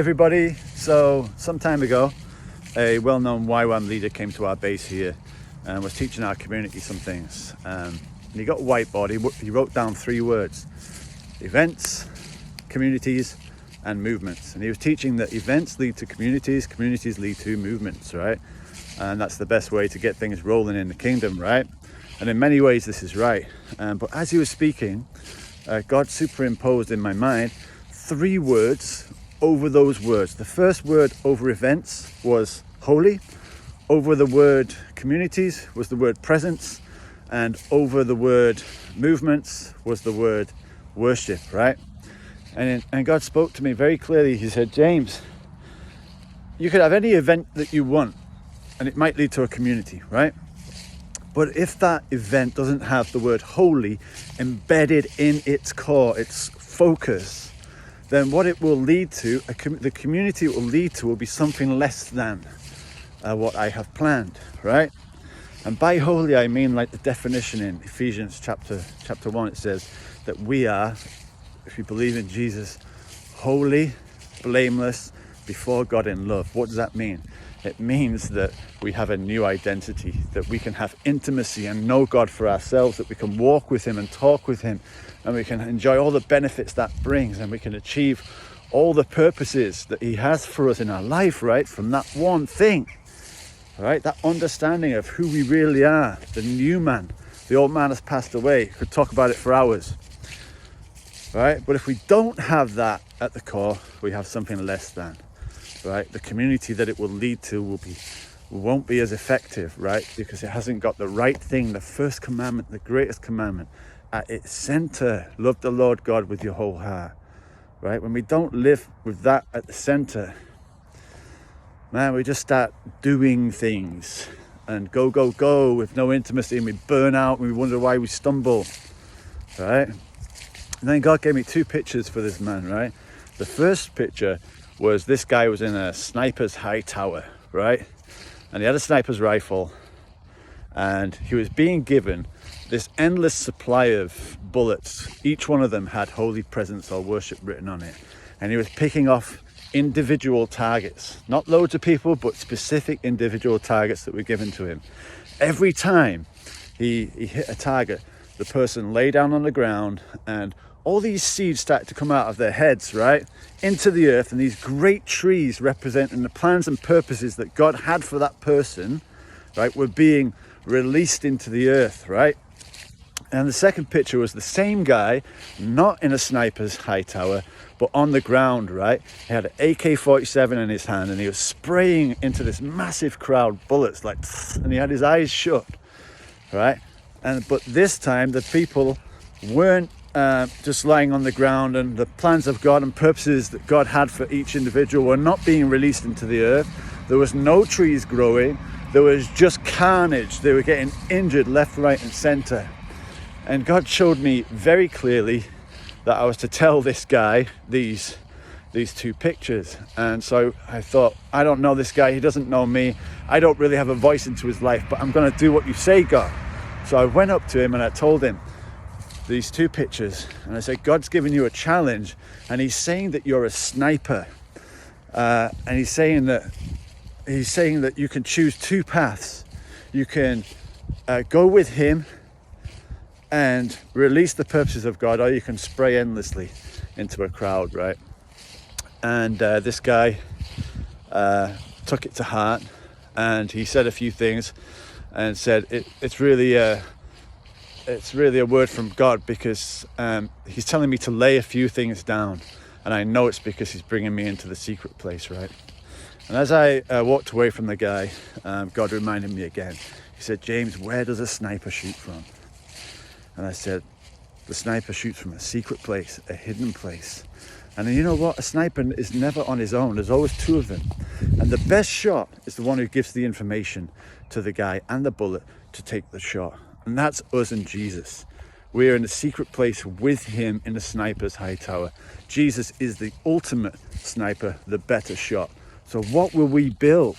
Everybody, so some time ago a well-known YWAM leader came to our base here and was teaching our community some things. And he got a whiteboard. He wrote down 3 words: events, communities and movements. And he was teaching that events lead to communities, communities lead to movements, right? And that's the best way to get things rolling in the kingdom, right? And in many ways this is right. But as he was speaking, God superimposed in my mind 3 words over those words. The first word over events was holy, over the word communities was the word presence, and over the word movements was the word worship, right? And God spoke to me very clearly. He said, James, you could have any event that you want and it might lead to a community, right? But if that event doesn't have the word holy embedded in its core, its focus, then what it will lead to, the community it will lead to will be something less than what I have planned, right? And by holy, I mean like the definition in Ephesians chapter 1, it says that we are, if you believe in Jesus, holy, blameless, before God in love. What does that mean? It means that we have a new identity, that we can have intimacy and know God for ourselves, that we can walk with him and talk with him, and we can enjoy all the benefits that brings, and we can achieve all the purposes that he has for us in our life, right? From that one thing, right? That understanding of who we really are, the new man. The old man has passed away. Could talk about it for hours, right? But if we don't have that at the core, we have something less than, right? The community that it will lead to won't be as effective, right? Because it hasn't got the right thing, the first commandment, the greatest commandment at its center. Love the Lord God with your whole heart, right? When we don't live with that at the center, man, we just start doing things and go with no intimacy, and we burn out and we wonder why we stumble, right? And then God gave me 2 pictures for this man, right? The first picture was this guy was in a sniper's high tower, right? And he had a sniper's rifle, and he was being given this endless supply of bullets. Each one of them had holy presence or worship written on it. And he was picking off individual targets, not loads of people, but specific individual targets that were given to him. Every time he hit a target, the person lay down on the ground, and all these seeds started to come out of their heads, right, into the earth, and these great trees representing the plans and purposes that God had for that person, right, were being released into the earth, right? And the second picture was the same guy, not in a sniper's high tower, but on the ground, right? He had an AK-47 in his hand, and he was spraying into this massive crowd bullets, like, and he had his eyes shut, right? But this time the people weren't just lying on the ground, and the plans of God and purposes that God had for each individual were not being released into the earth. There was no trees growing. There was just carnage. They were getting injured left, right, and center. And God showed me very clearly that I was to tell this guy these 2 pictures. And so I thought, I don't know this guy. He doesn't know me. I don't really have a voice into his life, but I'm going to do what you say, God. So I went up to him and I told him these 2 pictures, and I said, God's given you a challenge, and he's saying that you're a sniper, and he's saying that you can choose 2 paths. You can go with him and release the purposes of God, or you can spray endlessly into a crowd, right? And this guy took it to heart, and he said a few things and said it's really a word from God, because he's telling me to lay a few things down, and I know it's because he's bringing me into the secret place, right? And as I walked away from the guy, God reminded me again. He said, James, where does a sniper shoot from? And I said, the sniper shoots from a secret place, a hidden place. And you know what? A sniper is never on his own. There's always 2 of them. And the best shot is the one who gives the information to the guy and the bullet to take the shot. And that's us and Jesus. We're in a secret place with him in the sniper's high tower. Jesus is the ultimate sniper, the better shot. So what will we build?